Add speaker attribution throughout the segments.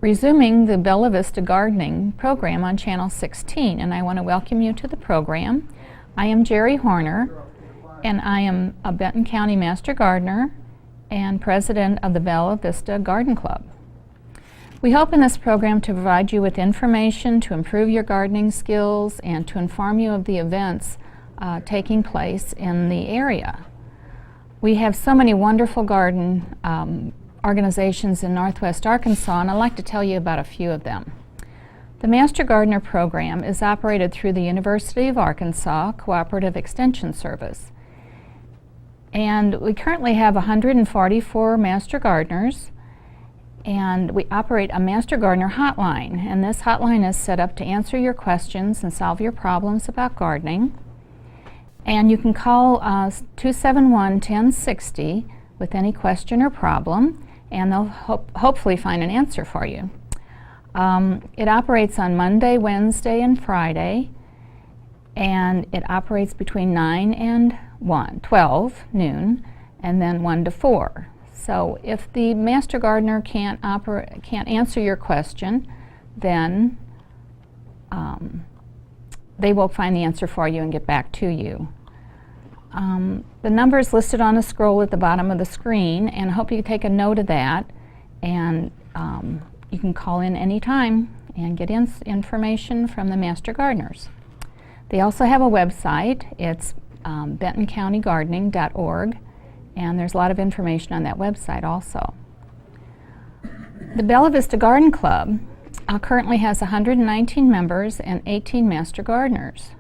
Speaker 1: resuming the Bella Vista Gardening program on Channel 16, and I want to welcome you to the program. I am Geri Hoerner, and I am a Benton County Master Gardener and President of the Bella Vista Garden Club. We hope in this program to provide you with information to improve your gardening skills and to inform you of the events taking place in the area. We have so many wonderful garden organizations in Northwest Arkansas, and I'd like to tell you about a few of them. The Master Gardener program is operated through the University of Arkansas Cooperative Extension Service. And we currently have 144 Master Gardeners, and we operate a Master Gardener hotline. And this hotline is set up to answer your questions and solve your problems about gardening. And you can call 271-1060 with any question or problem, and they'll hopefully find an answer for you. It operates on Monday, Wednesday, and Friday, and it operates between 9 and 12 noon, and then 1 to 4. So if the Master Gardener can't answer your question, then they will find the answer for you and get back to you. The number is listed on a scroll at the bottom of the screen, and I hope you take a note of that, and you can call in anytime and get information from the Master Gardeners. They also have a website. It's bentoncountygardening.org, and there's a lot of information on that website also. The Bella Vista Garden Club currently has 119 members and 18 Master Gardeners.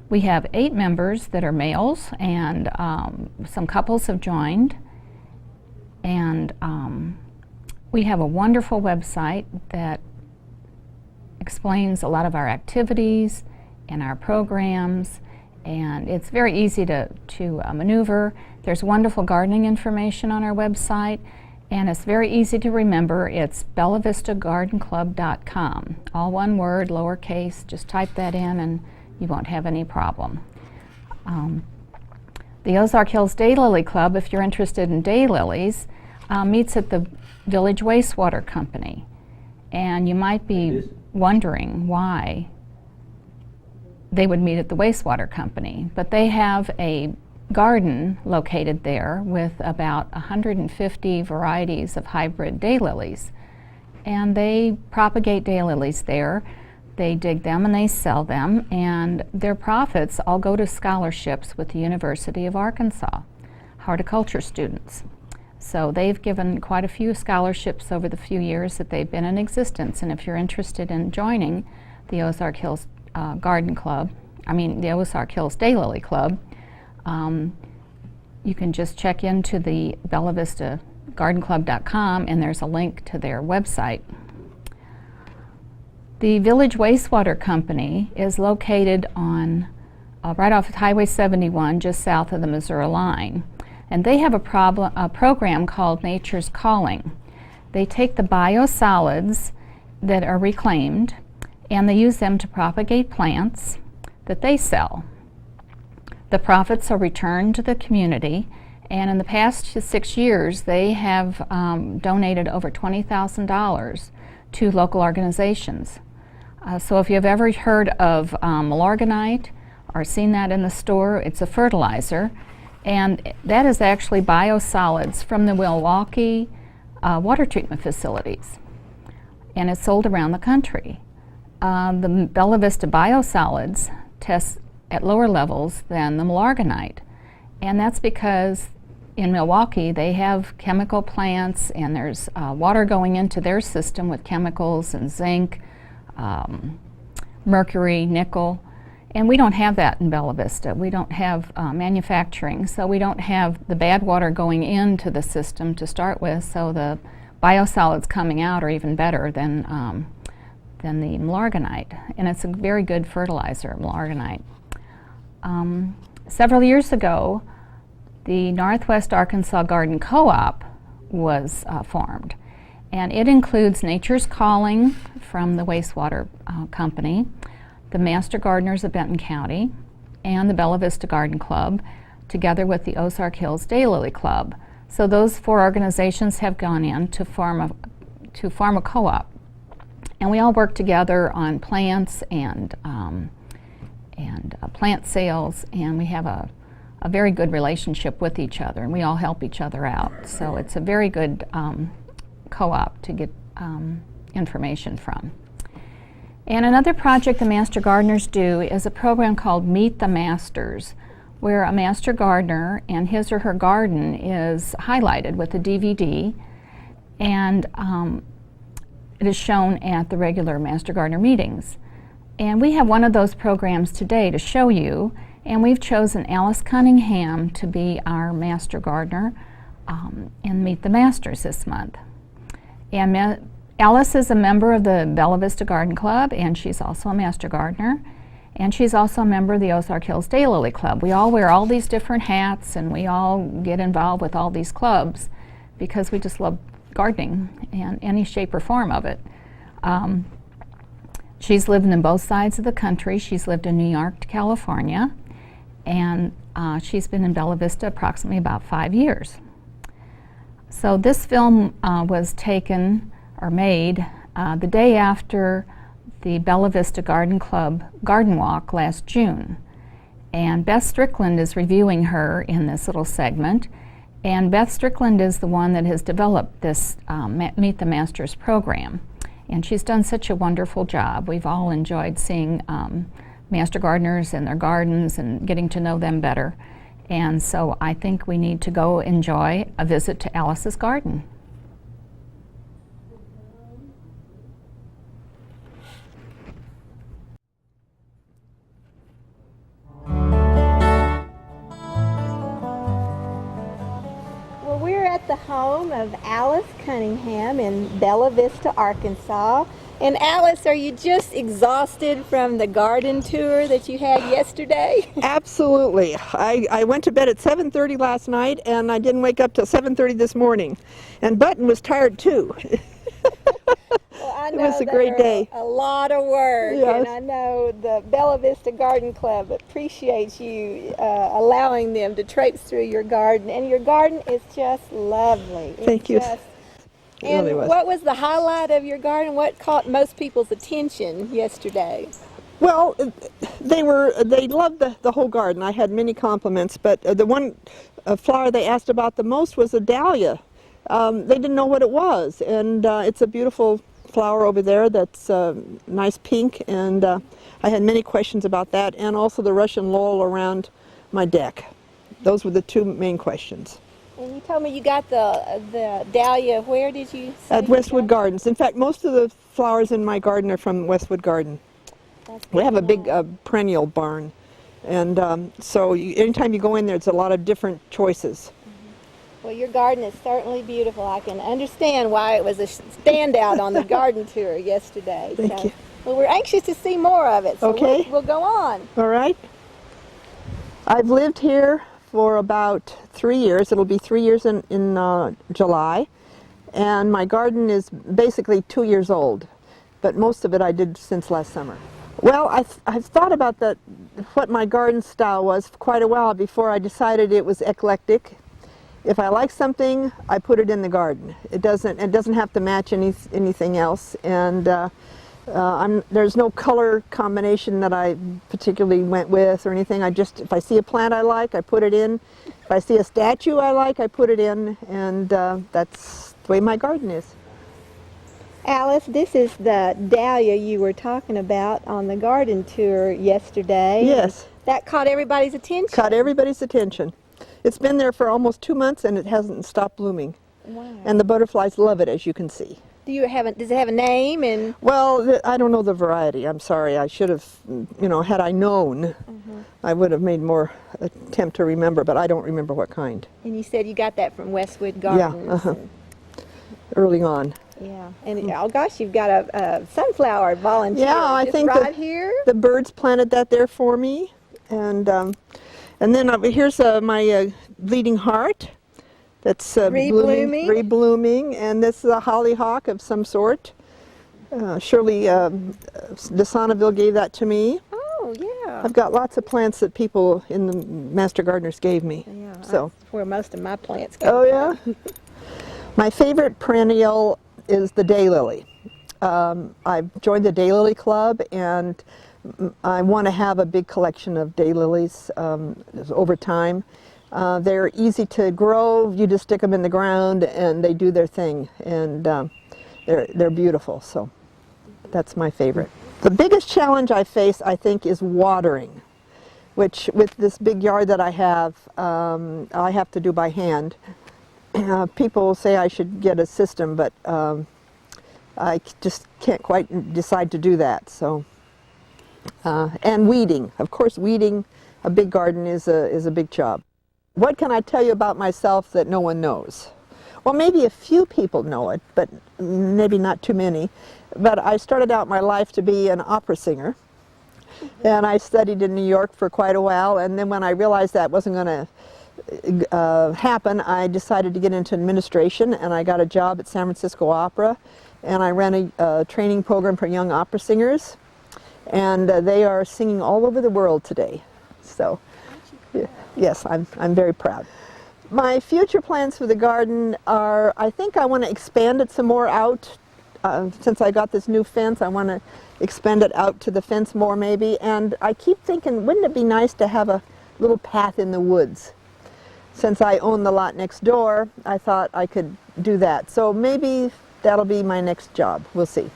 Speaker 1: We have 8 members that are males, and some couples have joined, and we have a wonderful website that explains a lot of our activities and our programs, and it's very easy to maneuver. There's wonderful gardening information on our website, and it's very easy to remember. It's bellavistagardenclub.com. All one word, lowercase. Just type that in and you won't have any problem. The Ozark Hills Daylily Club, if you're interested in daylilies, meets at the Village Wastewater Company. And you might be wondering why they would meet at the wastewater company, but they have a garden located there with about 150 varieties of hybrid daylilies, and they propagate daylilies there. They dig them and they sell them, and their profits all go to scholarships with the University of Arkansas, horticulture students. So they've given quite a few scholarships over the few years that they've been in existence, and if you're interested in joining the Ozark Hills Garden Club, the Ozark Hills Daylily Club, you can just check into the bellavistagardenclub.com, and there's a link to their website. The Village Wastewater Company is located on right off of Highway 71, just south of the Missouri line, and they have a program called Nature's Calling. They take the biosolids that are reclaimed, and they use them to propagate plants that they sell. The profits are returned to the community, and in the past 6 years they have donated over $20,000 to local organizations. So if you've ever heard of Milorganite or seen that in the store, it's a fertilizer, and that is actually biosolids from the Milwaukee water treatment facilities, and it's sold around the country. The Bella Vista biosolids test at lower levels than the Milorganite, and that's because in Milwaukee they have chemical plants, and there's water going into their system with chemicals and zinc, mercury, nickel, and we don't have that in Bella Vista. We don't have manufacturing, so we don't have the bad water going into the system to start with, so the biosolids coming out are even better than the Milorganite, and it's a very good fertilizer, Milorganite. Several years ago, the Northwest Arkansas Garden Co-op was formed, and it includes Nature's Calling from the wastewater company, the Master Gardeners of Benton County, and the Bella Vista Garden Club, together with the Ozark Hills Daylily Club. So those 4 organizations have gone in to to form a co-op. And we all work together on plants and plant sales, and we have a very good relationship with each other, and we all help each other out. So it's a very good co-op to get information from. And another project the Master Gardeners do is a program called Meet the Masters, where a Master Gardener and his or her garden is highlighted with a DVD, and it is shown at the regular Master Gardener meetings. And we have one of those programs today to show you, and we've chosen Alice Cunningham to be our Master Gardener in Meet the Masters this month. And Alice is a member of the Bella Vista Garden Club, and she's also a Master Gardener, and she's also a member of the Ozark Hills Daylily Club. We all wear all these different hats, and we all get involved with all these clubs because we just love gardening in any shape or form of it. She's lived in both sides of the country. She's lived in New York to California, and she's been in Bella Vista approximately about 5 years. So this film was taken or made the day after the Bella Vista Garden Club Garden Walk last June. And Beth Strickland is reviewing her in this little segment. And Beth Strickland is the one that has developed this Meet the Masters program. And she's done such a wonderful job. We've all enjoyed seeing Master Gardeners in their gardens and getting to know them better. And so I think we need to go enjoy a visit to Alice's garden.
Speaker 2: The home of Alice Cunningham in Bella Vista, Arkansas. And Alice, are you just exhausted from the garden tour that you had yesterday?
Speaker 3: Absolutely. I went to bed at 7:30 last night, and I didn't wake up till 7:30 this morning. And Button was tired too.
Speaker 2: Well, I know
Speaker 3: it was a great day.
Speaker 2: A lot of work,
Speaker 3: yes.
Speaker 2: And I know the Bella Vista Garden Club appreciates you allowing them to traipse through your garden, and your garden is just lovely.
Speaker 3: Thank you.
Speaker 2: And
Speaker 3: really was.
Speaker 2: What was the highlight of your garden? What caught most people's attention yesterday?
Speaker 3: Well, they loved the whole garden. I had many compliments, but the one flower they asked about the most was a dahlia. They didn't know what it was, and it's a beautiful flower over there that's nice pink, and I had many questions about that, and also the Russian laurel around my deck. Those were the two main questions.
Speaker 2: And you told me you got the dahlia, where did you say?
Speaker 3: At Westwood Gardens. In fact, most of the flowers in my garden are from Westwood Garden. We have a big perennial barn, and so anytime you go in there, it's a lot of different choices.
Speaker 2: Well, your garden is certainly beautiful. I can understand why it was a standout on the garden tour yesterday.
Speaker 3: Thank you.
Speaker 2: Well, we're anxious to see more of it, so
Speaker 3: okay.
Speaker 2: we'll go on.
Speaker 3: All right. I've lived here for about 3 years. It'll be 3 years in July. And my garden is basically 2 years old, but most of it I did since last summer. Well, I've thought about what my garden style was for quite a while before I decided it was eclectic. If I like something, I put it in the garden. It doesn't have to match anything else, and there's no color combination that I particularly went with or anything. If I see a plant I like, I put it in. If I see a statue I like, I put it in, and that's the way my garden is.
Speaker 2: Alice, this is the dahlia you were talking about on the garden tour yesterday.
Speaker 3: Yes.
Speaker 2: That caught everybody's attention.
Speaker 3: Caught everybody's attention. It's been there for almost 2 months, and it hasn't stopped blooming.
Speaker 2: Wow.
Speaker 3: And the butterflies love it, as you can see.
Speaker 2: Does it have a name?
Speaker 3: Well, I don't know the variety. I'm sorry. I should have, had I known, I would have made more attempt to remember, but I don't remember what kind.
Speaker 2: And you said you got that from Westwood Gardens.
Speaker 3: Yeah, early on.
Speaker 2: Yeah, and oh gosh, you've got a sunflower volunteer.
Speaker 3: Yeah, I think
Speaker 2: right here.
Speaker 3: The birds planted that there for me, and then here's my bleeding heart. That's reblooming, and this is a hollyhock of some sort. Shirley DeSonneville gave that to me.
Speaker 2: Oh, yeah.
Speaker 3: I've got lots of plants that people in the Master Gardeners gave me.
Speaker 2: Yeah,
Speaker 3: so
Speaker 2: that's where most of my plants come
Speaker 3: from. Oh, yeah? My favorite perennial is the daylily. I've joined the daylily club, and I want to have a big collection of daylilies over time. They're easy to grow. You just stick them in the ground and they do their thing, and they're beautiful. So that's my favorite. The biggest challenge I face, I think, is watering, which with this big yard that I have to do by hand. People say I should get a system, but I just can't quite decide to do that. So, and weeding, of course, weeding a big garden is a big job. What can I tell you about myself that no one knows? Well, maybe a few people know it, but maybe not too many. But I started out my life to be an opera singer, and I studied in New York for quite a while, and then when I realized that wasn't going to happen, I decided to get into administration, and I got a job at San Francisco Opera, and I ran a training program for young opera singers, and they are singing all over the world today. So, yes, I'm very proud. My future plans for the garden are, I think I want to expand it some more out. Since I got this new fence, I want to expand it out to the fence more maybe, and I keep thinking, wouldn't it be nice to have a little path in the woods? Since I own the lot next door, I thought I could do that. So maybe that'll be my next job. We'll see.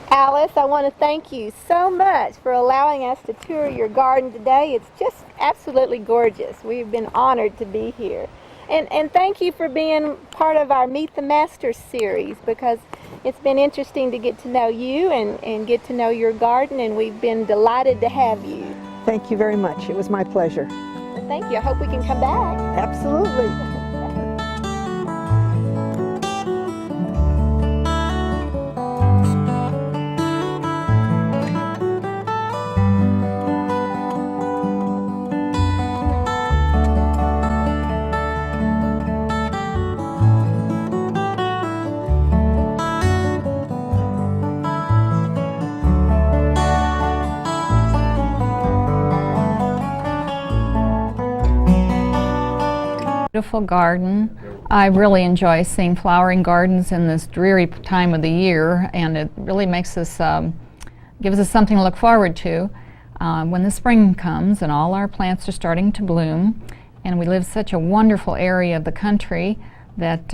Speaker 2: Alice, I want to thank you so much for allowing us to tour your garden today. It's just absolutely gorgeous. We've been honored to be here. And thank you for being part of our Meet the Masters series, because it's been interesting to get to know you and get to know your garden, and we've been delighted to have you.
Speaker 3: Thank you very much. It was my pleasure.
Speaker 2: Thank you. I hope we can come back.
Speaker 3: Absolutely.
Speaker 1: Beautiful garden. I really enjoy seeing flowering gardens in this dreary time of the year, and it really makes us, gives us something to look forward to when the spring comes and all our plants are starting to bloom. And we live such a wonderful area of the country that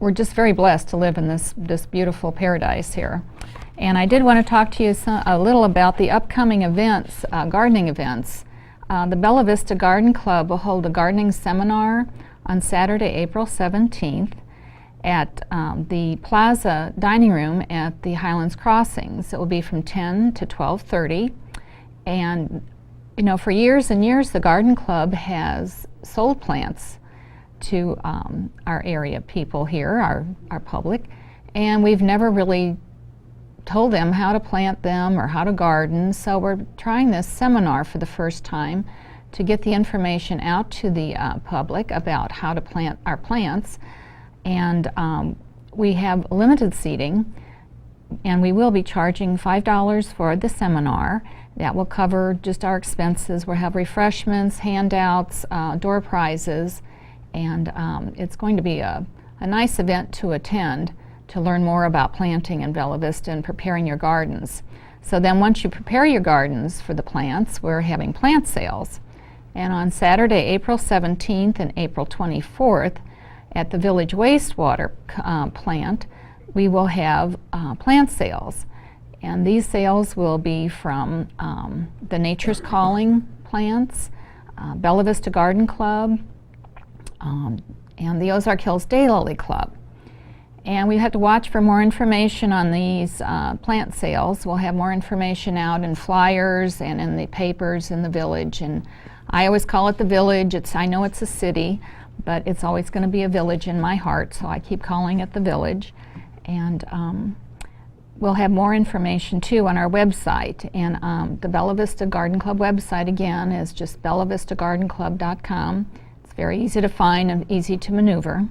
Speaker 1: we're just very blessed to live in this beautiful paradise here. And I did want to talk to you a little about the upcoming events, gardening events. The Bella Vista Garden Club will hold a gardening seminar on Saturday, April 17th at the Plaza Dining Room at the Highlands Crossings. It will be from 10 to 12:30. And, you know, for years and years, the Garden Club has sold plants to our area people here, our public, and we've never really told them how to plant them or how to garden. So we're trying this seminar for the first time to get the information out to the public about how to plant our plants. And we have limited seating, and we will be charging $5 for the seminar. That will cover just our expenses. We'll have refreshments, handouts, door prizes, and it's going to be a nice event to attend, to learn more about planting in Bella Vista and preparing your gardens. So then once you prepare your gardens for the plants, we're having plant sales. And on Saturday, April 17th and April 24th at the Village Wastewater plant, we will have plant sales. And these sales will be from the Nature's Calling plants, Bella Vista Garden Club, and the Ozark Hills Daylily Club. And we have to watch for more information on these plant sales. We'll have more information out in flyers and in the papers in the village. And I always call it the village. I know it's a city, but it's always going to be a village in my heart, so I keep calling it the village. And we'll have more information too on our website. And the Bella Vista Garden Club website again is just bellavistagardenclub.com. It's very easy to find and easy to maneuver.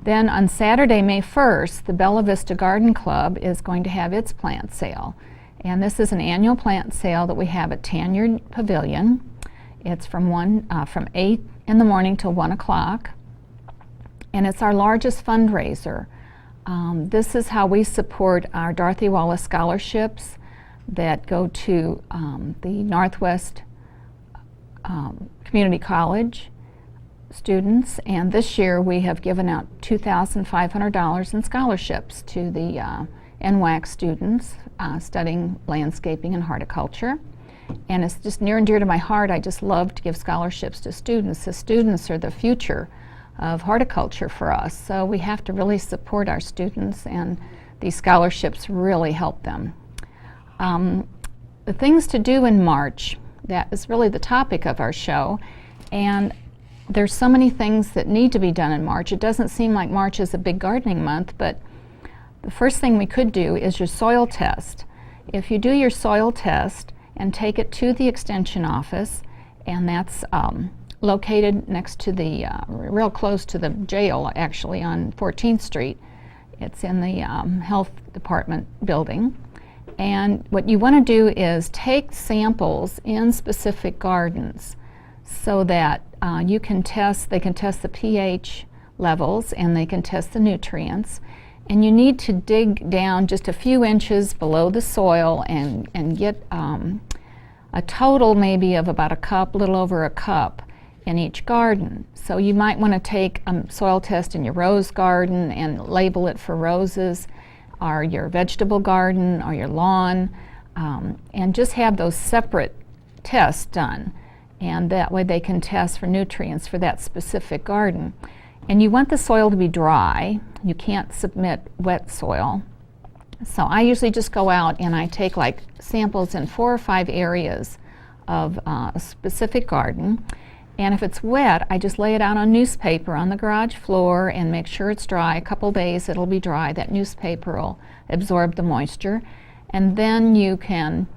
Speaker 1: Then on Saturday, May 1st, the Bella Vista Garden Club is going to have its plant sale. And this is an annual plant sale that we have at Tanyard Pavilion. It's from 8 in the morning till 1 o'clock. And it's our largest fundraiser This is how we support our Dorothy Wallace scholarships that go to the Northwest Community College students, and this year we have given out $2,500 in scholarships to the NWAC students studying landscaping and horticulture. And it's just near and dear to my heart. I just love to give scholarships to students. The students are the future of horticulture for us, so we have to really support our students, and these scholarships really help them. The things to do in March, that is really the topic of our show, and there's so many things that need to be done in March. It doesn't seem like March is a big gardening month, but the first thing we could do is your soil test. If you do your soil test and take it to the extension office, and that's located next to the, real close to the jail actually on 14th Street. It's in the health department building. And what you want to do is take samples in specific gardens so that you can test, they can test the pH levels and they can test the nutrients. And you need to dig down just a few inches below the soil and get a total maybe of about a cup, a little over a cup in each garden. So you might want to take a soil test in your rose garden and label it for roses, or your vegetable garden, or your lawn, and just have those separate tests done. And that way they can test for nutrients for that specific garden. And you want the soil to be dry. You can't submit wet soil. So I usually just go out and I take like samples in 4 or 5 areas of a specific garden. And if it's wet, I just lay it out on newspaper on the garage floor and make sure it's dry. A couple days it'll be dry. That newspaper will absorb the moisture. And then you can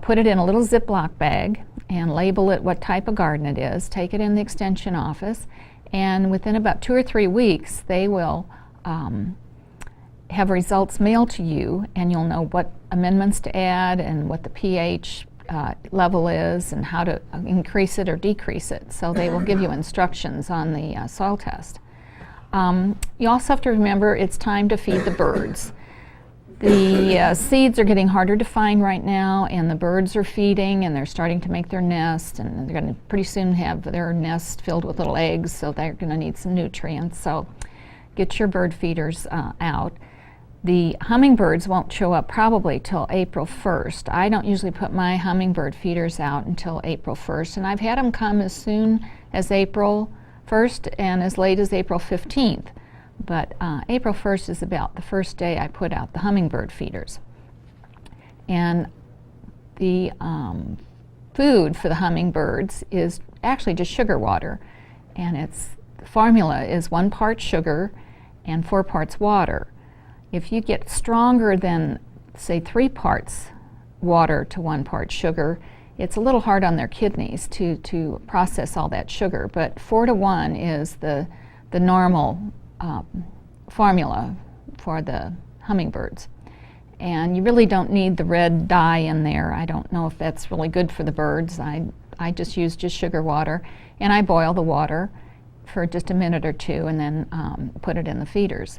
Speaker 1: put it in a little Ziploc bag and label it what type of garden it is. Take it in the extension office, and within about 2 or 3 weeks they will have results mailed to you, and you'll know what amendments to add and what the pH level is and how to increase it or decrease it. So they will give you instructions on the soil test. You also have to remember it's time to feed the birds. The seeds are getting harder to find right now, and the birds are feeding and they're starting to make their nest, and they're going to pretty soon have their nest filled with little eggs, so they're going to need some nutrients. So get your bird feeders out. The hummingbirds won't show up probably till April 1st. I don't usually put my hummingbird feeders out until April 1st, and I've had them come as soon as April 1st and as late as April 15th. But April 1st is about the first day I put out the hummingbird feeders. And the food for the hummingbirds is actually just sugar water, and the formula is 1 part sugar and 4 parts water. If you get stronger than, say, 3 parts water to 1 part sugar, it's a little hard on their kidneys to process all that sugar. But 4 to 1 is the normal formula for the hummingbirds. And you really don't need the red dye in there. I don't know if that's really good for the birds. I just use just sugar water, and I boil the water for just a minute or 2 and then put it in the feeders.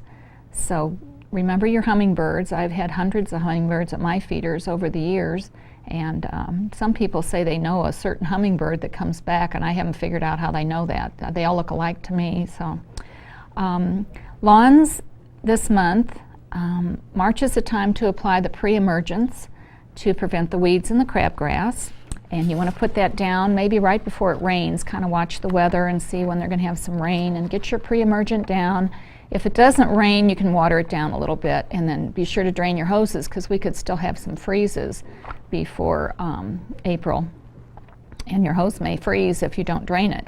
Speaker 1: So remember your hummingbirds. I've had hundreds of hummingbirds at my feeders over the years, and some people say they know a certain hummingbird that comes back, and I haven't figured out how they know that. They all look alike to me. So lawns this month, March is the time to apply the pre-emergence to prevent the weeds and the crabgrass, and you want to put that down maybe right before it rains. Kind of watch the weather and see when they're going to have some rain, and get your pre-emergent down. If it doesn't rain, you can water it down a little bit, and then be sure to drain your hoses, because we could still have some freezes before April, and your hose may freeze if you don't drain it.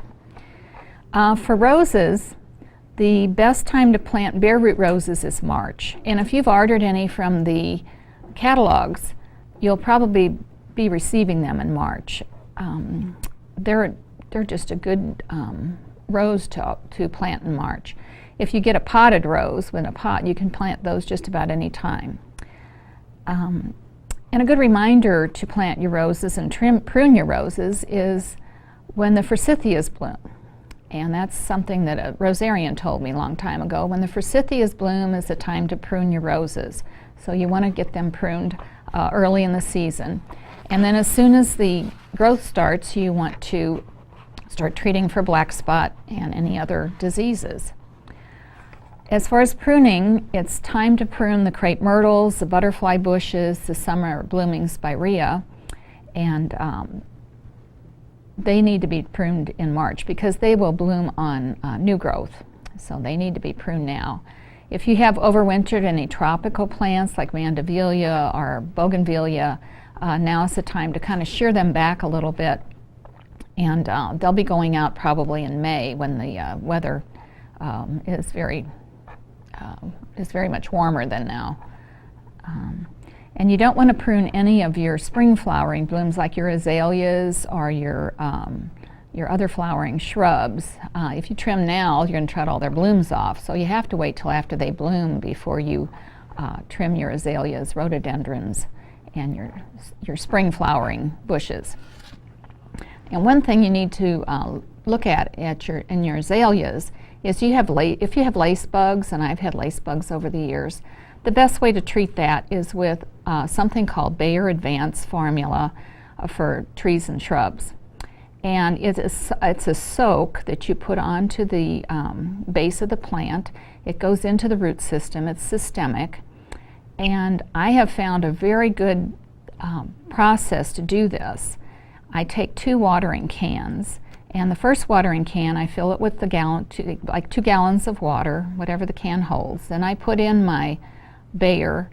Speaker 1: For roses, the best time to plant bare root roses is March, and if you've ordered any from the catalogs, you'll probably be receiving them in March. They're just a good rose to plant in March. If you get a potted rose with a pot, you can plant those just about any time. And a good reminder to plant your roses and prune your roses is when the forsythias bloom. And that's something that a rosarian told me a long time ago. When the forsythias bloom is the time to prune your roses. So you want to get them pruned early in the season. And then as soon as the growth starts, you want to start treating for black spot and any other diseases. As far as pruning, it's time to prune the crepe myrtles, the butterfly bushes, the summer blooming spirea, and they need to be pruned in March because they will bloom on new growth. So they need to be pruned now. If you have overwintered any tropical plants like mandevilla or bougainvillea, now is the time to kind of shear them back a little bit. And they'll be going out probably in May when the weather is very much warmer than now. And you don't want to prune any of your spring flowering blooms like your azaleas or your other flowering shrubs. If you trim now, you're going to trim all their blooms off. So you have to wait till after they bloom before you trim your azaleas, rhododendrons, and your spring flowering bushes. And one thing you need to look at in your azaleas is if you have lace bugs, and I've had lace bugs over the years, the best way to treat that is with something called Bayer Advanced Formula for trees and shrubs. And it's a soak that you put onto the base of the plant. It goes into the root system. It's systemic. And I have found a very good process to do this. I take 2 watering cans, and the first watering can I fill it with like 2 gallons of water, whatever the can holds. Then I put in my Bayer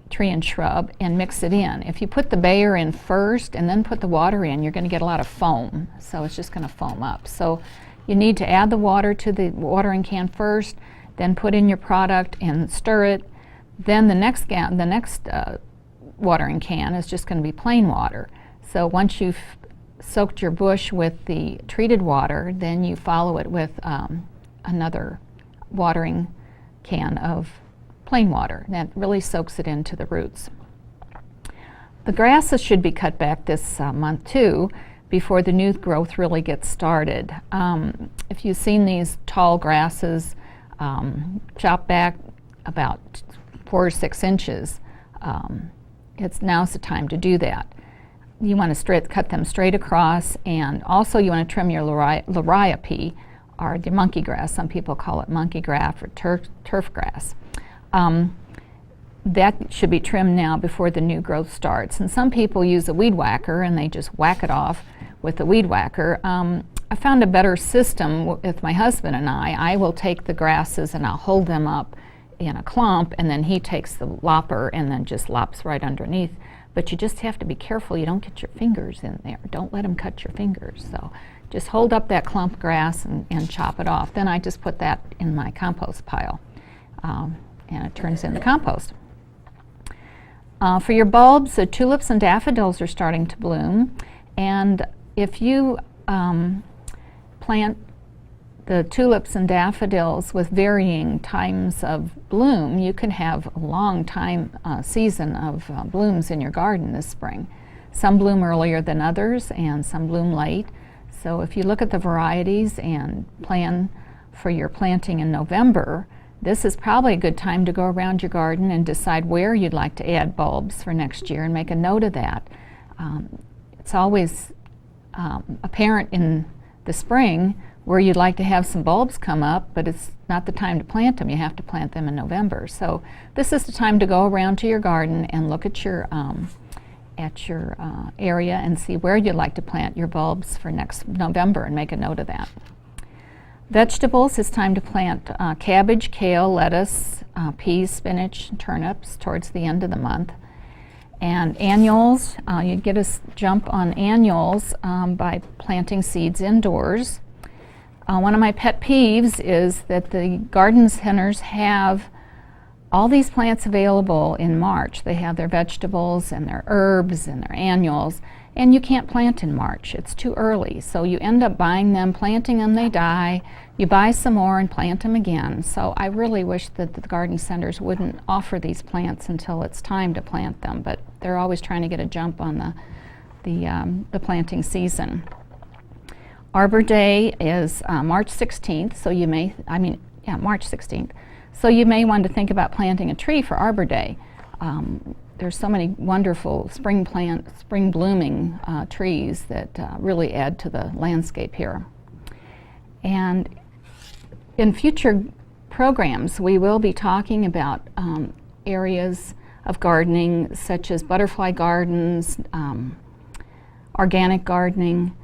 Speaker 1: tree and shrub and mix it in. If you put the Bayer in first and then put the water in, you're going to get a lot of foam, so it's just going to foam up. So you need to add the water to the watering can first, then put in your product and stir it. Then the next watering can is just going to be plain water. So once you've soaked your bush with the treated water, then you follow it with another watering can of plain water. That really soaks it into the roots. The grasses should be cut back this month too, before the new growth really gets started. If you've seen these tall grasses chopped back about 4 or 6 inches, now's the time to do that. You want to cut them straight across, and also you want to trim your liriope, or the monkey grass. Some people call it monkey grass or turf grass. That should be trimmed now before the new growth starts. And some people use a weed whacker and they just whack it off with the weed whacker. I found a better system with my husband and I will take the grasses and I'll hold them up in a clump, and then he takes the lopper and then just lops right underneath. But you just have to be careful you don't get your fingers in there. Don't let him cut your fingers. So just hold up that clump grass and chop it off. Then I just put that in my compost pile, and it turns into compost. For your bulbs, the tulips and daffodils are starting to bloom, and if you plant the tulips and daffodils with varying times of bloom, you can have a long season of blooms in your garden this spring. Some bloom earlier than others and some bloom late. So if you look at the varieties and plan for your planting in November, this is probably a good time to go around your garden and decide where you'd like to add bulbs for next year and make a note of that. It's always apparent in the spring where you'd like to have some bulbs come up, but it's not the time to plant them. You have to plant them in November. So this is the time to go around to your garden and look at your area and see where you'd like to plant your bulbs for next November and make a note of that. Vegetables, it's time to plant cabbage, kale, lettuce, peas, spinach, turnips towards the end of the month. And annuals, you get a jump on annuals by planting seeds indoors. One of my pet peeves is that the garden centers have all these plants available in March. They have their vegetables and their herbs and their annuals, and you can't plant in March. It's too early. So you end up buying them, planting them, they die. You buy some more and plant them again. So I really wish that the garden centers wouldn't offer these plants until it's time to plant them, but they're always trying to get a jump on the planting season. Arbor Day is March 16th, so you may, March 16th. So you may want to think about planting a tree for Arbor Day. There's so many wonderful spring blooming trees that really add to the landscape here. And in future programs, we will be talking about areas of gardening such as butterfly gardens, organic gardening,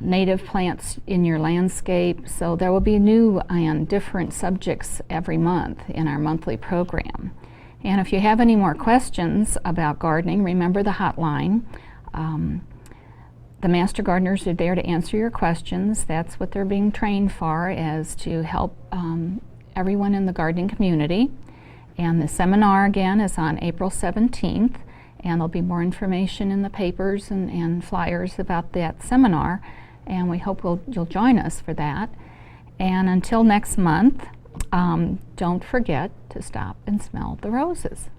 Speaker 1: native plants in your landscape. So there will be new and different subjects every month in our monthly program. And if you have any more questions about gardening, remember the hotline. The Master Gardeners are there to answer your questions. That's what they're being trained for, is to help everyone in the gardening community. And the seminar again is on April 17th. And there'll be more information in the papers and flyers about that seminar, and we hope you'll join us for that. And until next month, don't forget to stop and smell the roses.